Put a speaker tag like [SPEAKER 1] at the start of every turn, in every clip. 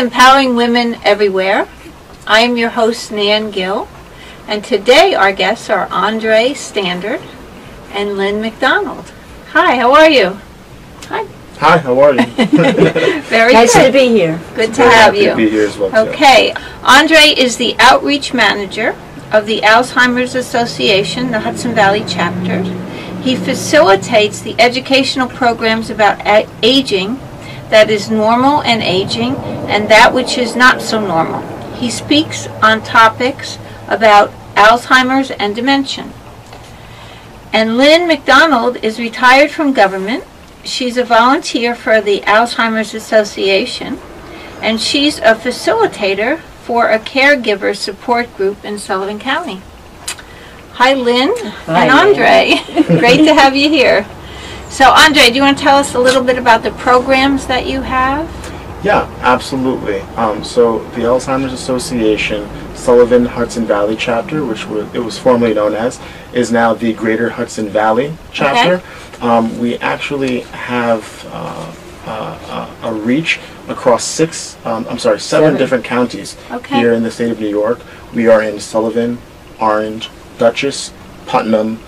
[SPEAKER 1] Empowering Women Everywhere. I am your host, Nan Gill, and today our guests are Andre Standard and Lynn McDonald. Hi, how are you? Hi.
[SPEAKER 2] Hi, how are you?
[SPEAKER 1] Very
[SPEAKER 3] nice
[SPEAKER 1] good.
[SPEAKER 3] to be here.
[SPEAKER 1] Good to have you.
[SPEAKER 2] To be here as well, too.
[SPEAKER 1] Okay, Andre is the outreach manager of the Alzheimer's Association, the Hudson Valley chapter. He facilitates the educational programs about aging, that is normal and aging, and that which is not so normal. He speaks on topics about Alzheimer's and dementia. And Lynn McDonald is retired from government. She's a volunteer for the Alzheimer's Association, and she's a facilitator for a caregiver support group in Sullivan County. Hi, Lynn.
[SPEAKER 3] Hi,
[SPEAKER 1] and Andre. Great to have you here. So, Andre, do you want to tell us a little bit about the programs that you have?
[SPEAKER 2] Yeah, absolutely. So the Alzheimer's Association Sullivan Hudson Valley chapter, which it was formerly known as, is now the Greater Hudson Valley chapter. Okay. We actually have a reach across seven different counties here in the state of New York. We are in Sullivan, Orange, Dutchess, Putnam,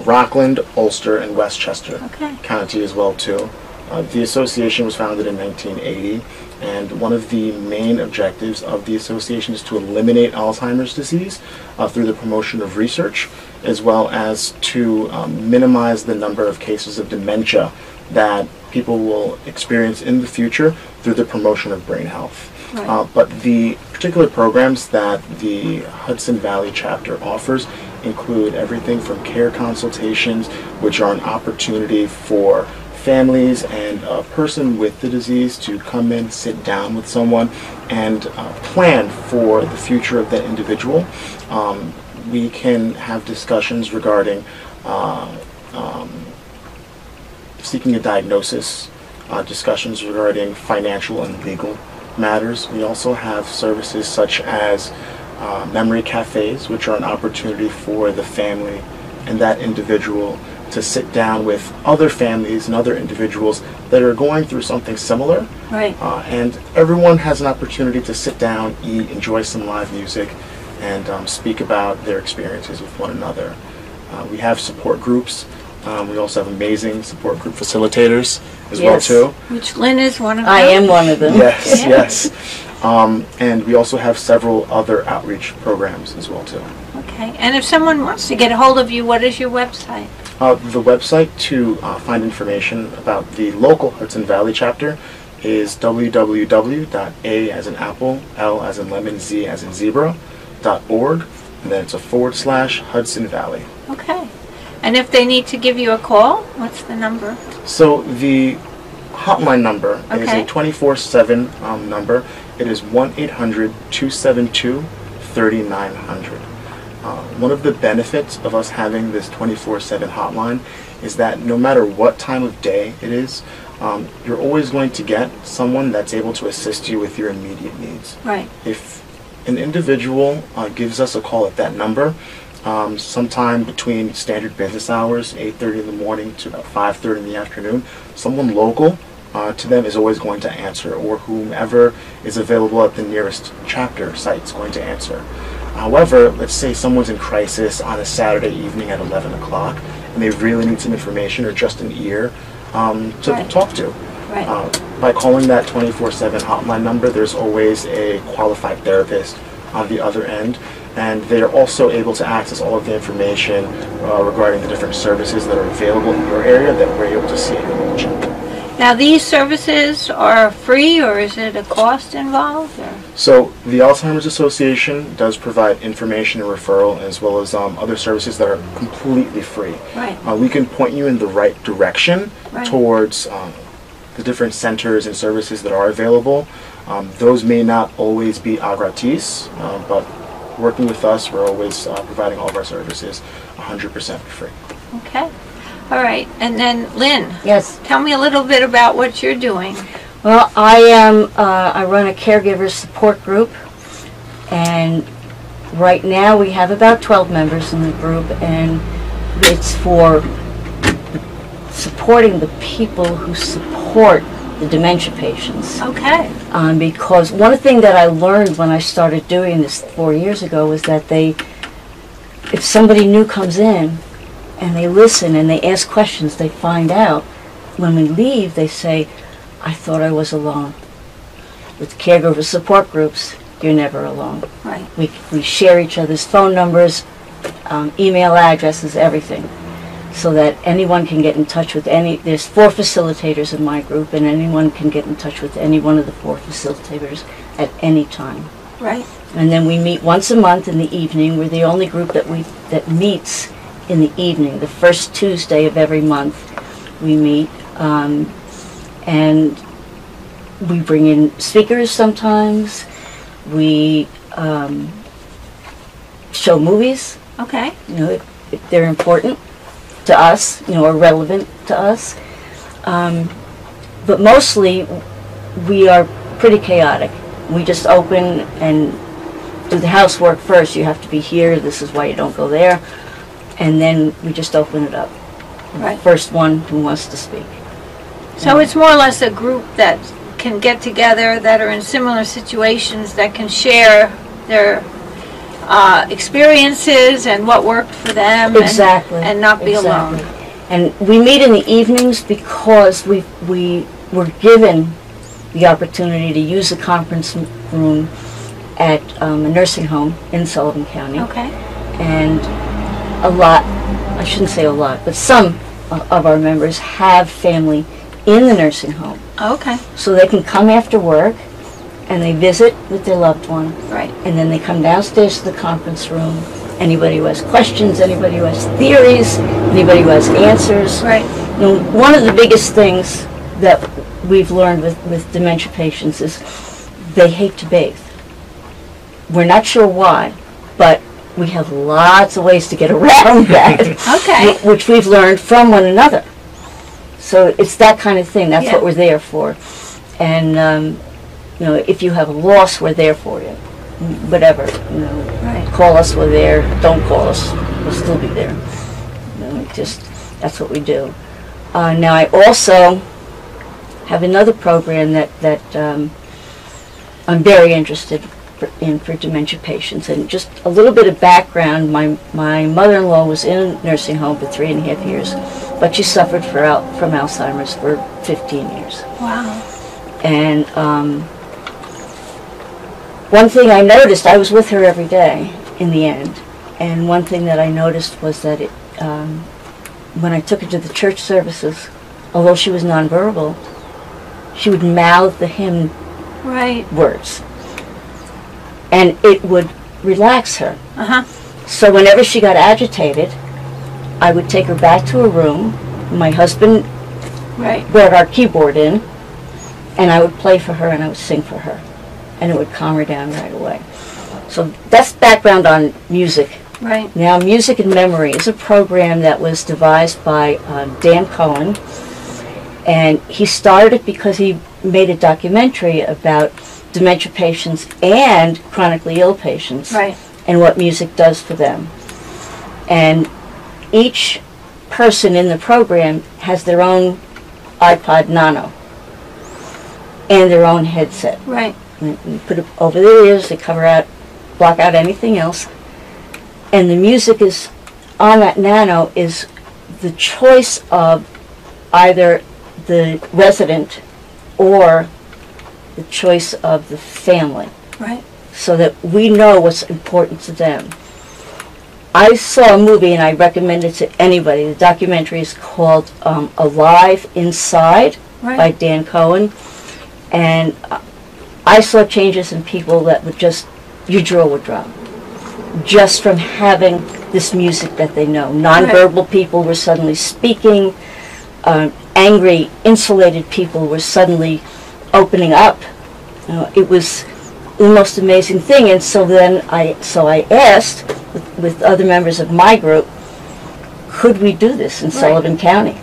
[SPEAKER 2] Rockland, Ulster, and Westchester County as well too. The association was founded in 1980, and one of the main objectives of the association is to eliminate Alzheimer's disease through the promotion of research, as well as to minimize the number of cases of dementia that people will experience in the future through the promotion of brain health. Right. But the particular programs that the Hudson Valley chapter offers include everything from care consultations, which are an opportunity for families and a person with the disease to come in, sit down with someone, and plan for the future of that individual. We can have discussions regarding seeking a diagnosis, discussions regarding financial and legal matters. We also have services such as memory cafes, which are an opportunity for the family and that individual to sit down with other families and other individuals that are going through something similar.
[SPEAKER 1] Right.
[SPEAKER 2] And everyone has an opportunity to sit down, eat, enjoy some live music, and speak about their experiences with one another. We have support groups. We also have amazing support group facilitators as well too.
[SPEAKER 1] Which Lynn is one of them.
[SPEAKER 3] I am one of them.
[SPEAKER 2] Yes, yes. And we also have several other outreach programs as well too.
[SPEAKER 1] Okay. And if someone wants to get a hold of you, what is your website?
[SPEAKER 2] The website to find information about the local Hudson Valley chapter is www.a as in apple, L as in lemon, Z as in zebra.org, and then it's a / Hudson Valley.
[SPEAKER 1] Okay. And if they need to give you a call, what's the number?
[SPEAKER 2] So the hotline number is a 24/7 number. It is 1-800-272-3900. One of the benefits of us having this 24/7 hotline is that no matter what time of day it is, you're always going to get someone that's able to assist you with your immediate needs.
[SPEAKER 1] Right.
[SPEAKER 2] If an individual gives us a call at that number, sometime between standard business hours, 8:30 in the morning to about 5:30 in the afternoon, someone local to them is always going to answer, or whomever is available at the nearest chapter site is going to answer. However, let's say someone's in crisis on a Saturday evening at 11 o'clock and they really need some information or just an ear to talk to.
[SPEAKER 1] Right.
[SPEAKER 2] By calling that 24/7 hotline number, there's always a qualified therapist on the other end, and they're also able to access all of the information regarding the different services that are available in your area that we're able to see in your local chapter.
[SPEAKER 1] Now, these services are free, or is it a cost involved? Or?
[SPEAKER 2] So the Alzheimer's Association does provide information and referral, as well as other services that are completely free.
[SPEAKER 1] Right.
[SPEAKER 2] We can point you in the right direction towards the different centers and services that are available. Those may not always be gratis, but working with us, we're always providing all of our services 100% free.
[SPEAKER 1] Okay. All right. And then, Lynn.
[SPEAKER 3] Yes.
[SPEAKER 1] Tell me a little bit about what you're doing.
[SPEAKER 3] Well, I run a caregiver support group, and right now we have about 12 members in the group, and it's for supporting the people who support the dementia patients.
[SPEAKER 1] Okay.
[SPEAKER 3] Because one thing that I learned when I started doing this 4 years ago was that if somebody new comes in and they listen and they ask questions, they find out. When we leave, they say, I thought I was alone. With caregiver support groups, you're never alone.
[SPEAKER 1] Right.
[SPEAKER 3] We share each other's phone numbers, email addresses, everything, so that anyone can get in touch with there's 4 facilitators in my group, and anyone can get in touch with any one of the 4 facilitators at any time.
[SPEAKER 1] Right.
[SPEAKER 3] And then we meet once a month in the evening. We're the only group that meets in the evening. The first Tuesday of every month we meet, and we bring in speakers sometimes. We show movies.
[SPEAKER 1] Okay.
[SPEAKER 3] If they're important to us, or relevant to us. But mostly, we are pretty chaotic. We just open and do the housework first. You have to be here. This is why you don't go there. And then we just open it up.
[SPEAKER 1] Right.
[SPEAKER 3] First one who wants to speak.
[SPEAKER 1] So it's more or less a group that can get together, that are in similar situations, that can share their experiences and what worked for them.
[SPEAKER 3] Exactly.
[SPEAKER 1] And not be alone.
[SPEAKER 3] And we meet in the evenings because we were given the opportunity to use the conference room at a nursing home in Sullivan County.
[SPEAKER 1] Okay.
[SPEAKER 3] And I shouldn't say a lot, but some of our members have family in the nursing home.
[SPEAKER 1] Okay.
[SPEAKER 3] So they can come after work and they visit with their loved one.
[SPEAKER 1] Right.
[SPEAKER 3] And then they come downstairs to the conference room. Anybody who has questions, anybody who has theories, anybody who has answers.
[SPEAKER 1] Right.
[SPEAKER 3] One of the biggest things that we've learned with dementia patients is they hate to bathe. We're not sure why, but we have lots of ways to get around that.
[SPEAKER 1] Okay.
[SPEAKER 3] Which we've learned from one another. So it's that kind of thing. That's what we're there for. And, if you have a loss, we're there for you. Whatever.
[SPEAKER 1] Right.
[SPEAKER 3] Call us, we're there. Don't call us, we'll still be there. That's what we do. Now, I also have another program that I'm very interested in for dementia patients. And just a little bit of background, my mother-in-law was in a nursing home for 3.5 years, but she suffered from Alzheimer's for 15 years.
[SPEAKER 1] Wow.
[SPEAKER 3] And one thing I noticed, I was with her every day in the end, and one thing that I noticed was that when I took her to the church services, although she was nonverbal, she would mouth the hymn words. And it would relax her.
[SPEAKER 1] Uh-huh.
[SPEAKER 3] So whenever she got agitated, I would take her back to her room. My husband brought our keyboard in, and I would play for her and I would sing for her. And it would calm her down right away. So that's background on music.
[SPEAKER 1] Right.
[SPEAKER 3] Now, Music and Memory is a program that was devised by Dan Cohen. And he started it because he made a documentary about dementia patients and chronically ill patients and what music does for them. And each person in the program has their own iPod Nano and their own headset.
[SPEAKER 1] Right.
[SPEAKER 3] And put it over their ears, they block out anything else. And the music is on that Nano is the choice of either the resident or the choice of the family.
[SPEAKER 1] Right.
[SPEAKER 3] So that we know what's important to them. I saw a movie and I recommend it to anybody. The documentary is called Alive Inside by Dan Cohen. And I saw changes in people that would your jaw would drop. Just from having this music that they know. Nonverbal people were suddenly speaking. Angry, insulated people were suddenly opening up. It was the most amazing thing. And so then I asked with other members of my group, could we do this in Sullivan County?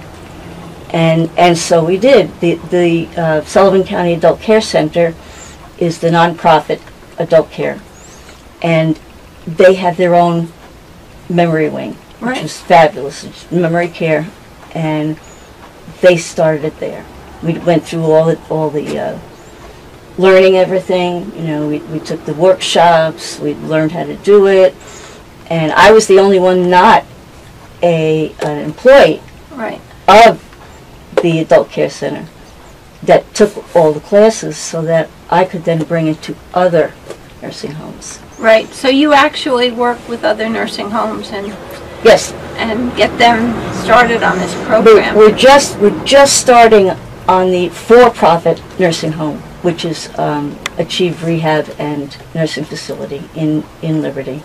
[SPEAKER 3] And so we did. The Sullivan County Adult Care Center is the nonprofit adult care, and they have their own memory wing, which is fabulous. It's memory care, and they started it there. We went through all the learning everything. You know, we took the workshops, we learned how to do it, and I was the only one not an employee
[SPEAKER 1] Right.
[SPEAKER 3] of the adult care center that took all the classes so that I could then bring it to other nursing homes.
[SPEAKER 1] Right. So you actually work with other nursing homes
[SPEAKER 3] Yes,
[SPEAKER 1] and get them started on this program.
[SPEAKER 3] we're just starting on the for-profit nursing home, which is Achieve Rehab and Nursing Facility in Liberty.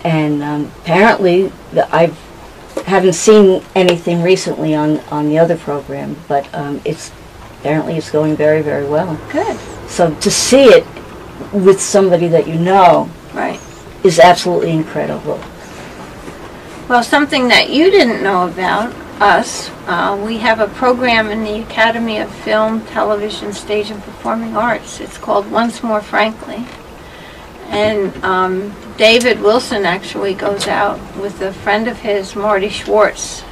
[SPEAKER 3] And apparently, I haven't seen anything recently on the other program, but apparently it's going very, very well.
[SPEAKER 1] Good.
[SPEAKER 3] So to see it with somebody that you know
[SPEAKER 1] Right.
[SPEAKER 3] is absolutely incredible.
[SPEAKER 1] Well, something that you didn't know about us, we have a program in the Academy of Film, Television, Stage, and Performing Arts. It's called Once More Frankly. And David Wilson actually goes out with a friend of his, Marty Schwartz.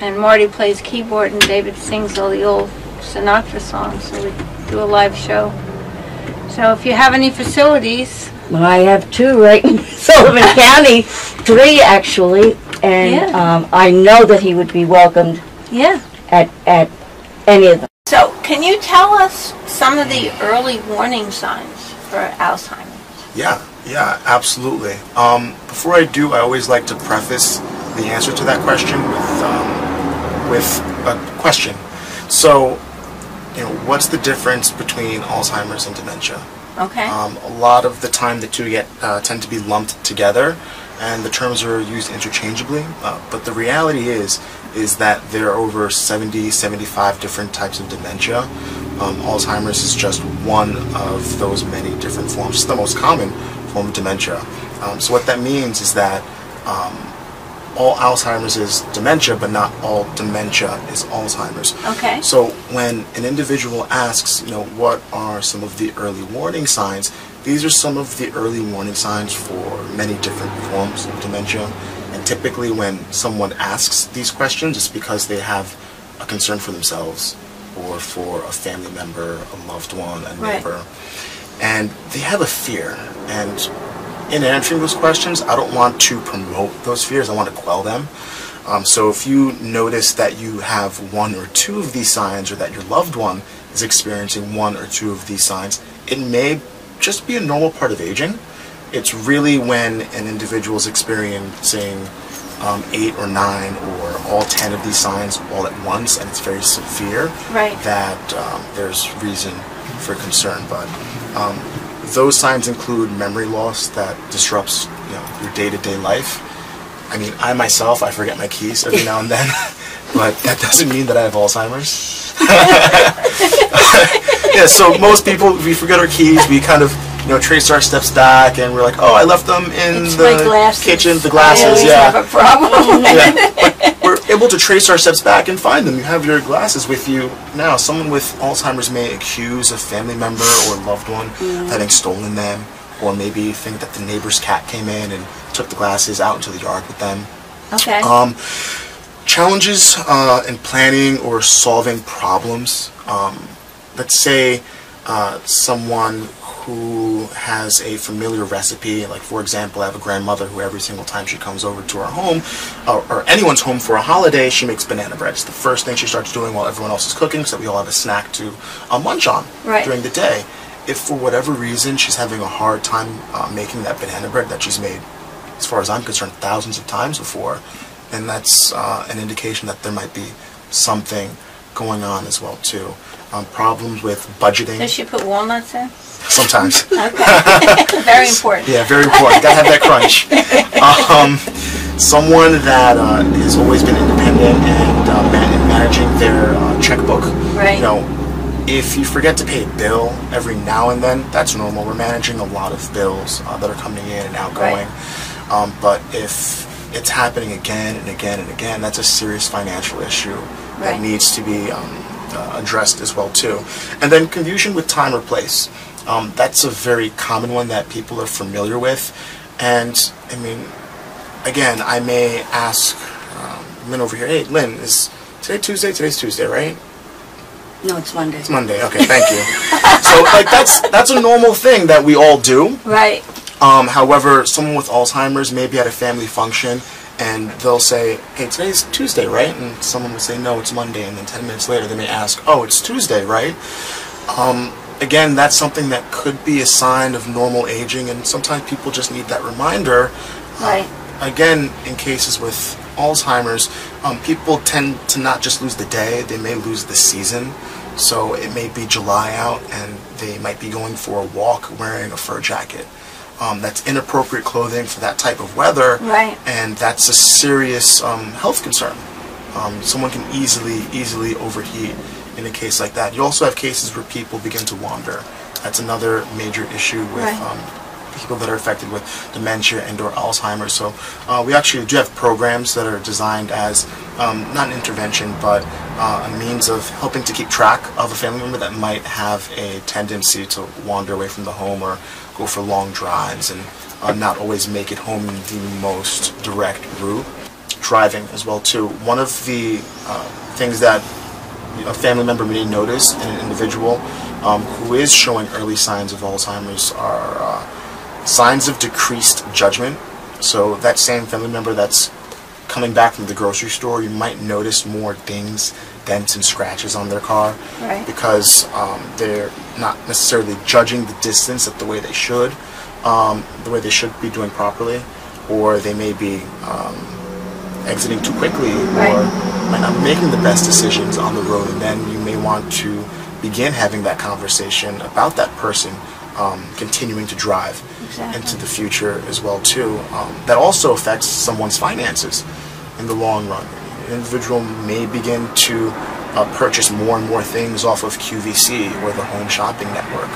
[SPEAKER 1] And Marty plays keyboard and David sings all the old Sinatra songs, so we do a live show. So if you have any facilities...
[SPEAKER 3] Well, I have two right in Sullivan County, three actually, and I know that he would be welcomed at any of them.
[SPEAKER 1] So can you tell us some of the early warning signs for Alzheimer's?
[SPEAKER 2] Yeah, absolutely. Before I do, I always like to preface the answer to that question with a question. So, you know, what's the difference between Alzheimer's and dementia?
[SPEAKER 1] Okay.
[SPEAKER 2] A lot of the time the two tend to be lumped together, and the terms are used interchangeably. But the reality is that there are over 75 different types of dementia. Alzheimer's is just one of those many different forms. It's the most common form of dementia. So what that means is that all Alzheimer's is dementia, but not all dementia is Alzheimer's.
[SPEAKER 1] Okay.
[SPEAKER 2] So when an individual asks, you know, what are some of the early warning signs, these are some of the early warning signs for many different forms of dementia. And typically when someone asks these questions, it's because they have a concern for themselves or for a family member, a loved one, a neighbor. Right. And they have a fear. And in answering those questions, I don't want to promote those fears, I want to quell them. So if you notice that you have one or two of these signs, or that your loved one is experiencing one or two of these signs, it may just be a normal part of aging. It's really when an individual is experiencing 8 or 9 or all 10 of these signs all at once, and it's very severe,
[SPEAKER 1] right,
[SPEAKER 2] that there's reason for concern. But those signs include memory loss that disrupts, you know, your day-to-day life. I mean, I myself, I forget my keys every now and then, but that doesn't mean that I have Alzheimer's. Yeah, so most people, we forget our keys, we kind of, you know, trace our steps back, and we're like, oh, I left them in the kitchen, the glasses,
[SPEAKER 1] I have a problem.
[SPEAKER 2] Yeah, but we're able to trace our steps back and find them. You have your glasses with you now. Someone with Alzheimer's may accuse a family member or loved one of having stolen them, or maybe think that the neighbor's cat came in and took the glasses out into the yard with them.
[SPEAKER 1] Okay.
[SPEAKER 2] Challenges in planning or solving problems. Let's say someone who has a familiar recipe, like for example, I have a grandmother who every single time she comes over to our home, or anyone's home for a holiday, she makes banana bread. It's the first thing she starts doing while everyone else is cooking, so that we all have a snack to munch on during the day. If for whatever reason she's having a hard time making that banana bread that she's made, as far as I'm concerned, thousands of times before, then that's an indication that there might be something going on as well too. Problems with budgeting.
[SPEAKER 1] Does she put walnuts in?
[SPEAKER 2] Sometimes.
[SPEAKER 1] Okay. Very important.
[SPEAKER 2] Yeah, very important. Gotta have that crunch. Someone that has always been independent and managing their checkbook.
[SPEAKER 1] Right.
[SPEAKER 2] You know, if you forget to pay a bill every now and then, that's normal. We're managing a lot of bills that are coming in and outgoing. Right. But if it's happening again and again and again, that's a serious financial issue that needs to be addressed as well too. And then confusion with time or place. That's a very common one that people are familiar with. And I mean, again, I may ask Lynn over here, hey Lynn, is today Tuesday? Today's Tuesday, right?
[SPEAKER 3] No, it's Monday.
[SPEAKER 2] It's Monday. Okay, thank you. So, like, that's a normal thing that we all do.
[SPEAKER 1] Right.
[SPEAKER 2] However, someone with Alzheimer's may be at a family function, and they'll say, "Hey, today's Tuesday, right?" And someone will say, "No, it's Monday." And then 10 minutes later, they may ask, "Oh, it's Tuesday, right?" Again, that's something that could be a sign of normal aging, and sometimes people just need that reminder.
[SPEAKER 1] Right.
[SPEAKER 2] Again, in cases with Alzheimer's, people tend to not just lose the day, they may lose the season. So it may be July out, and they might be going for a walk wearing a fur jacket. That's inappropriate clothing for that type of weather,
[SPEAKER 1] right.
[SPEAKER 2] And that's a serious health concern. Someone can easily overheat in a case like that. You also have cases where people begin to wander. That's another major issue with people that are affected with dementia and or Alzheimer's. So we actually do have programs that are designed as not an intervention, but a means of helping to keep track of a family member that might have a tendency to wander away from the home or go for long drives and not always make it home in the most direct route. Driving as well too. One of the things that a family member may notice in an individual who is showing early signs of Alzheimer's are signs of decreased judgment. So that same family member that's coming back from the grocery store, you might notice more dings, dents, and scratches on their car,
[SPEAKER 1] right.
[SPEAKER 2] Because they're not necessarily judging the distance the way they should be doing properly, or they may be exiting too quickly,
[SPEAKER 1] right.
[SPEAKER 2] Or might not be making the best decisions on the road, and then you may want to begin having that conversation about that person continuing to drive into the future as well too. That also affects someone's finances in the long run. An individual may begin to purchase more and more things off of QVC or the home shopping network.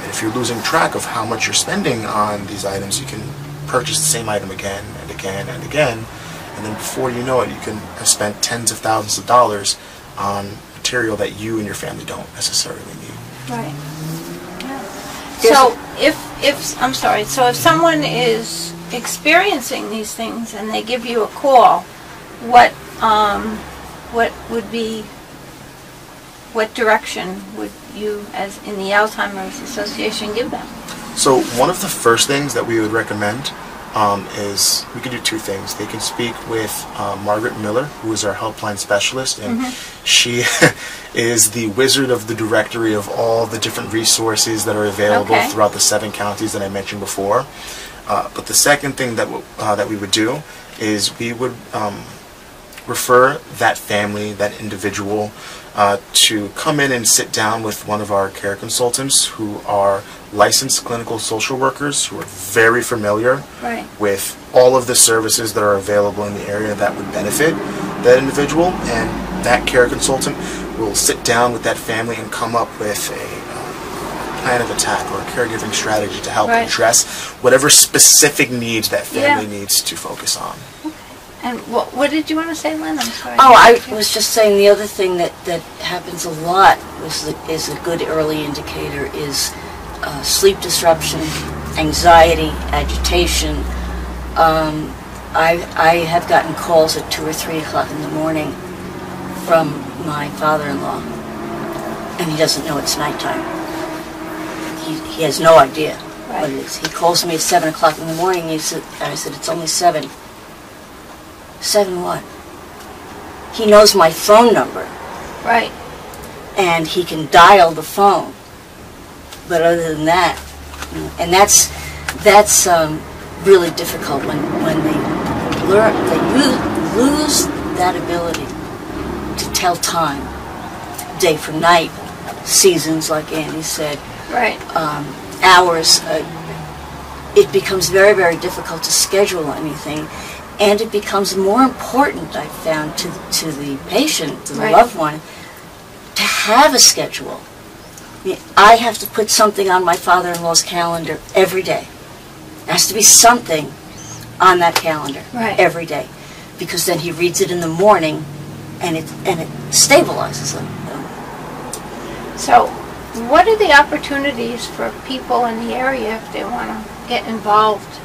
[SPEAKER 2] If you're losing track of how much you're spending on these items, you can purchase the same item again and again and again. And then before you know it, you can have spent tens of thousands of dollars on material that you and your family don't necessarily need.
[SPEAKER 1] Right. Yeah. So if someone is experiencing these things and they give you a call, what direction would you, as in the Alzheimer's Association, give them?
[SPEAKER 2] So one of the first things that we would recommend is we can do two things. They can speak with Margaret Miller, who is our helpline specialist, and she is the wizard of the directory of all the different resources that are available throughout the 7 counties that I mentioned before. But the second thing that we would do is we would refer that family, that individual, to come in and sit down with one of our care consultants who are licensed clinical social workers who are very familiar with all of the services that are available in the area that would benefit that individual, and that care consultant will sit down with that family and come up with a plan of attack or a caregiving strategy to help address whatever specific needs that family needs to focus on.
[SPEAKER 1] And what did you want to say, Lynn? I'm sorry.
[SPEAKER 3] Oh, I was just saying the other thing that happens a lot is a good early indicator is sleep disruption, anxiety, agitation. I have gotten calls at 2 or 3 o'clock in the morning from my father-in-law, and he doesn't know it's nighttime. He has no idea what it is. He calls me at 7 o'clock in the morning. I said, it's only 7. 7 what? He knows my phone number.
[SPEAKER 1] Right.
[SPEAKER 3] And he can dial the phone. But other than that, and that's really difficult when they lose that ability to tell time, day from night, seasons, like Andy said, hours. It becomes very, very difficult to schedule anything, and it becomes more important, I've found, to the patient, to the loved one, to have a schedule. I have to put something on my father-in-law's calendar every day. There has to be something on that calendar every day, because then he reads it in the morning, and it stabilizes him.
[SPEAKER 1] So, what are the opportunities for people in the area if they want to get involved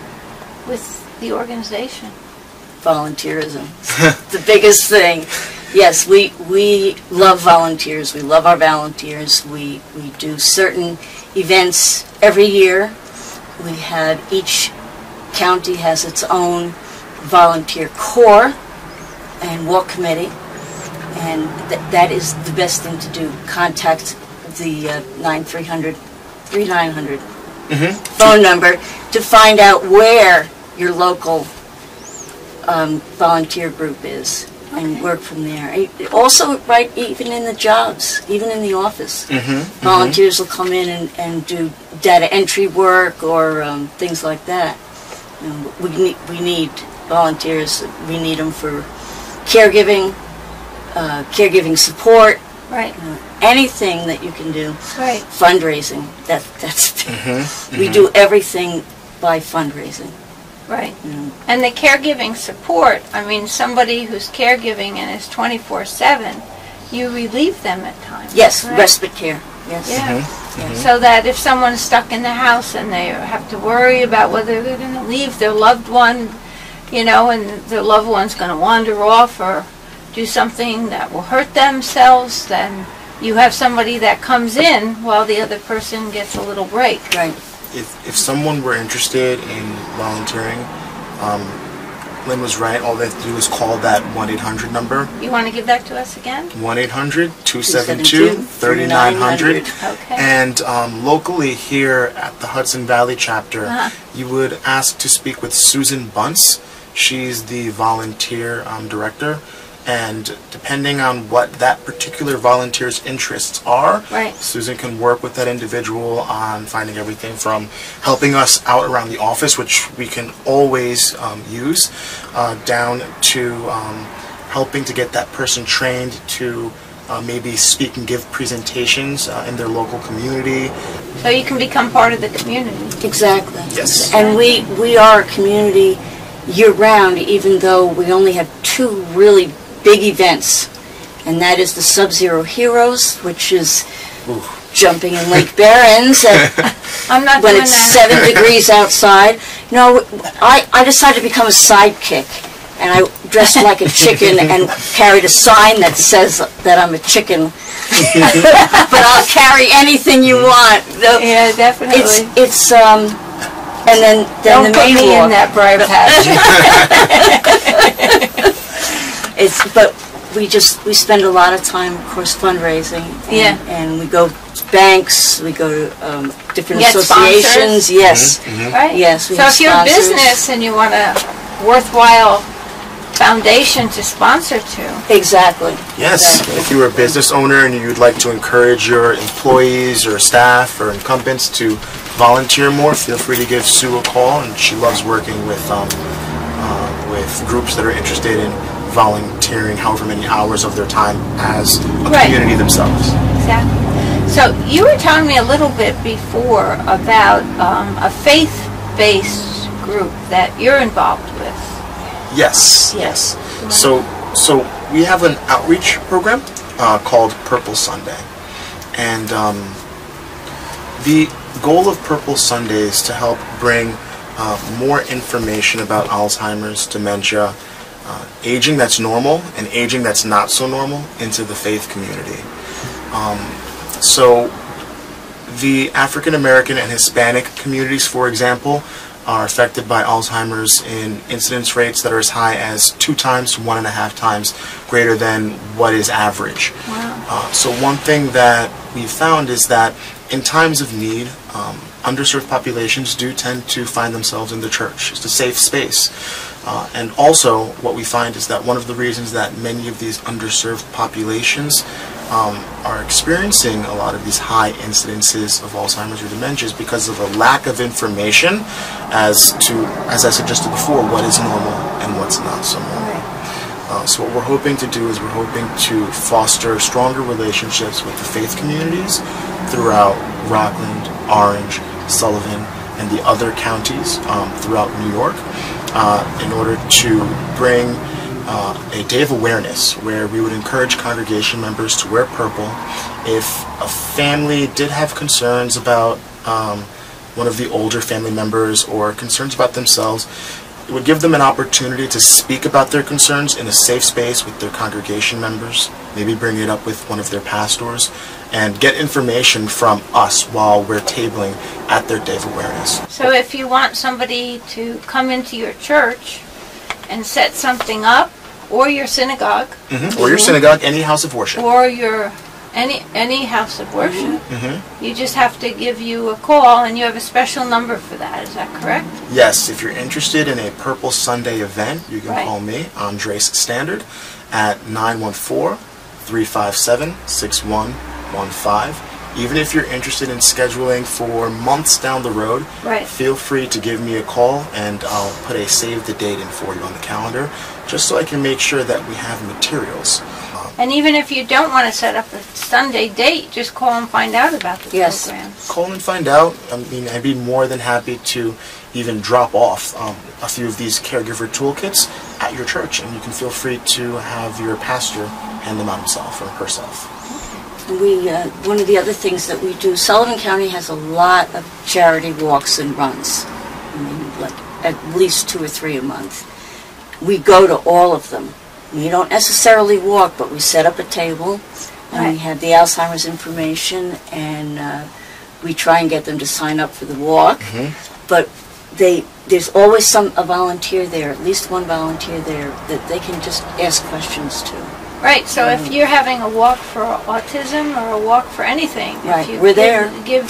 [SPEAKER 1] with the organization?
[SPEAKER 3] Volunteerism, the biggest thing. Yes, we love volunteers. We love our volunteers. We do certain events every year. We have, each county has its own volunteer corps and walk committee, and that is the best thing to do. Contact the 9-300-3900 phone number to find out where your local volunteer group is, and work from there. Also, right, even in the jobs, even in the office, volunteers will come in and do data entry work or things like that. We need volunteers. We need them for caregiving, caregiving support.
[SPEAKER 1] Right.
[SPEAKER 3] Anything that you can do.
[SPEAKER 1] Right.
[SPEAKER 3] Fundraising. That's we do everything by fundraising.
[SPEAKER 1] Right. And the caregiving support, I mean, somebody who's caregiving and is 24/7, you relieve them at times.
[SPEAKER 3] Yes,
[SPEAKER 1] right?
[SPEAKER 3] respite care. Yes.
[SPEAKER 1] Yeah. So that if someone's stuck in the house and they have to worry about whether they're going to leave their loved one, you know, and their loved one's going to wander off or do something that will hurt themselves, then you have somebody that comes in while the other person gets a little break.
[SPEAKER 3] Right.
[SPEAKER 2] If someone were interested in volunteering, Lynn was right. All they have to do is call that 1-800 number.
[SPEAKER 1] You want to give that to us again?
[SPEAKER 2] 1-800-272-3900.
[SPEAKER 1] Okay.
[SPEAKER 2] And locally here at the Hudson Valley chapter, you would ask to speak with Susan Bunce. She's the volunteer director. And depending on what that particular volunteer's interests are, Susan can work with that individual on finding everything from helping us out around the office, which we can always use, down to helping to get that person trained to maybe speak and give presentations in their local community.
[SPEAKER 1] So you can become part of the community.
[SPEAKER 3] Exactly.
[SPEAKER 2] Yes.
[SPEAKER 3] And we are a community year-round, even though we only have 2 really big events, and that is the Sub-Zero Heroes, which is jumping in Lake Barons
[SPEAKER 1] I'm not
[SPEAKER 3] when
[SPEAKER 1] doing
[SPEAKER 3] it's
[SPEAKER 1] that.
[SPEAKER 3] 7 degrees outside. You know, I decided to become a sidekick, and I dressed like a chicken and carried a sign that says that I'm a chicken. But I'll carry anything you want.
[SPEAKER 1] Yeah, definitely.
[SPEAKER 3] It's and then
[SPEAKER 1] Don't
[SPEAKER 3] the
[SPEAKER 1] put
[SPEAKER 3] main
[SPEAKER 1] me
[SPEAKER 3] walk.
[SPEAKER 1] in that bride patch.
[SPEAKER 3] But we spend a lot of time, of course, fundraising. And we go to banks, we go to different
[SPEAKER 1] Get
[SPEAKER 3] associations.
[SPEAKER 1] sponsors.
[SPEAKER 3] Yes.
[SPEAKER 1] Right.
[SPEAKER 3] Yes. We
[SPEAKER 1] So
[SPEAKER 3] have
[SPEAKER 1] if you're a
[SPEAKER 3] sponsors.
[SPEAKER 1] business and you want a worthwhile foundation to sponsor to.
[SPEAKER 3] Exactly.
[SPEAKER 2] Yes,
[SPEAKER 3] Exactly.
[SPEAKER 2] if you're a business owner and you'd like to encourage your employees or staff or incumbents to volunteer more, feel free to give Sue a call, and she loves working with groups that are interested in volunteering however many hours of their time as a community themselves.
[SPEAKER 1] Exactly. So you were telling me a little bit before about a faith-based group that you're involved with.
[SPEAKER 2] Yes. So we have an outreach program called Purple Sunday, and the goal of Purple Sunday is to help bring more information about Alzheimer's, dementia, aging that's normal and aging that's not so normal into the faith community. So the African American and Hispanic communities, for example, are affected by Alzheimer's in incidence rates that are as high as 2 times to 1.5 times greater than what is average.
[SPEAKER 1] Wow.
[SPEAKER 2] So one thing that we found is that in times of need, underserved populations do tend to find themselves in the church. It's a safe space. And also what we find is that one of the reasons that many of these underserved populations are experiencing a lot of these high incidences of Alzheimer's or dementia is because of a lack of information as I suggested before, what is normal and what's not so normal. So what we're hoping to do is we're hoping to foster stronger relationships with the faith communities throughout Rockland, Orange, Sullivan, and the other counties throughout New York in order to bring a day of awareness where we would encourage congregation members to wear purple. If a family did have concerns about one of the older family members or concerns about themselves, It would give them an opportunity to speak about their concerns in a safe space with their congregation members, maybe bring it up with one of their pastors, and get information from us while we're tabling at their Day of Awareness.
[SPEAKER 1] So if you want somebody to come into your church and set something up, or your synagogue,
[SPEAKER 2] or your synagogue, any house of worship,
[SPEAKER 1] or your any house of worship, you just have to give you a call, and you have a special number for that. Is that correct?
[SPEAKER 2] Yes. If you're interested in a Purple Sunday event, you can call me, Andres Standard, at 914-357-6115. Even if you're interested in scheduling for months down the road, feel free to give me a call, and I'll put a save the date in for you on the calendar, just so I can make sure that we have materials.
[SPEAKER 1] And even if you don't want to set up a Sunday date, just call and find out about the programs.
[SPEAKER 2] Call and find out. I mean, I'd be more than happy to even drop off a few of these caregiver toolkits at your church, and you can feel free to have your pastor hand them out himself or herself.
[SPEAKER 3] We one of the other things that we do, Sullivan County has a lot of charity walks and runs. I mean, like at least 2 or 3 a month. We go to all of them. We don't necessarily walk, but we set up a table, and we have the Alzheimer's information, and we try and get them to sign up for the walk. But there's always a volunteer there, at least one volunteer there, that they can just ask questions to.
[SPEAKER 1] Right, so if you're having a walk for autism or a walk for anything, if you
[SPEAKER 3] we're there.
[SPEAKER 1] Give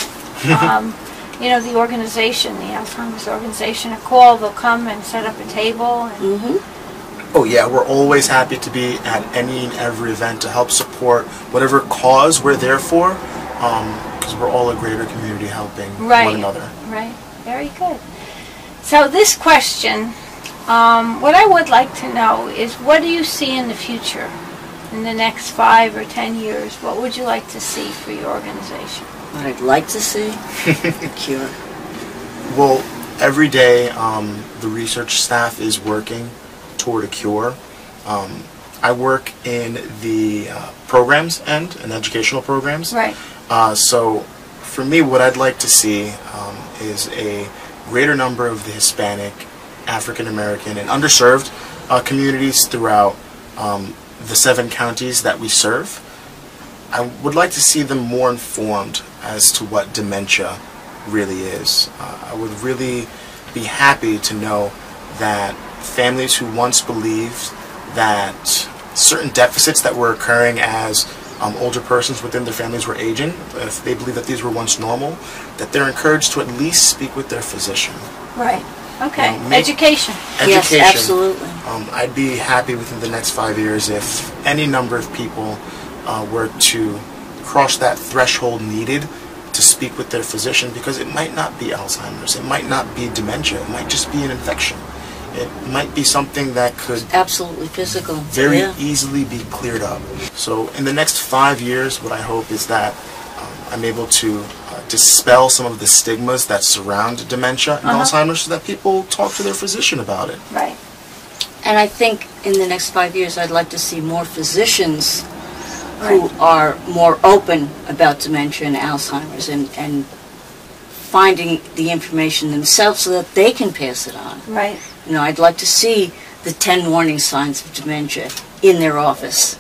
[SPEAKER 1] you know, the organization, the Alzheimer's organization, a call, they'll come and set up a table. And
[SPEAKER 2] Oh yeah, we're always happy to be at any and every event to help support whatever cause we're there for, because we're all a greater community helping one another.
[SPEAKER 1] Right, very good. So this question, what I would like to know is, what do you see in the future? In the next 5 or 10 years, what would you like to see for your organization?
[SPEAKER 3] What I'd like to see? A cure.
[SPEAKER 2] Well, every day the research staff is working toward a cure. I work in the programs end, and educational programs.
[SPEAKER 1] Right.
[SPEAKER 2] So for me, what I'd like to see is a greater number of the Hispanic, African American, and underserved communities throughout the 7 counties that we serve. I would like to see them more informed as to what dementia really is. I would really be happy to know that families who once believed that certain deficits that were occurring as older persons within their families were aging, if they believe that these were once normal, that they're encouraged to at least speak with their physician.
[SPEAKER 1] Right. Okay. Education.
[SPEAKER 3] Yes, absolutely.
[SPEAKER 2] I'd be happy within the next 5 years if any number of people were to cross that threshold needed to speak with their physician, because it might not be Alzheimer's, it might not be dementia, it might just be an infection. It might be something that could
[SPEAKER 3] absolutely physical,
[SPEAKER 2] very easily be cleared up. So in the next 5 years, what I hope is that I'm able to dispel some of the stigmas that surround dementia and Alzheimer's, so that people talk to their physician about it.
[SPEAKER 1] Right.
[SPEAKER 3] And I think in the next 5 years, I'd like to see more physicians who are more open about dementia and Alzheimer's, and finding the information themselves so that they can pass it on.
[SPEAKER 1] Right.
[SPEAKER 3] You know, I'd like to see the 10 warning signs of dementia in their office.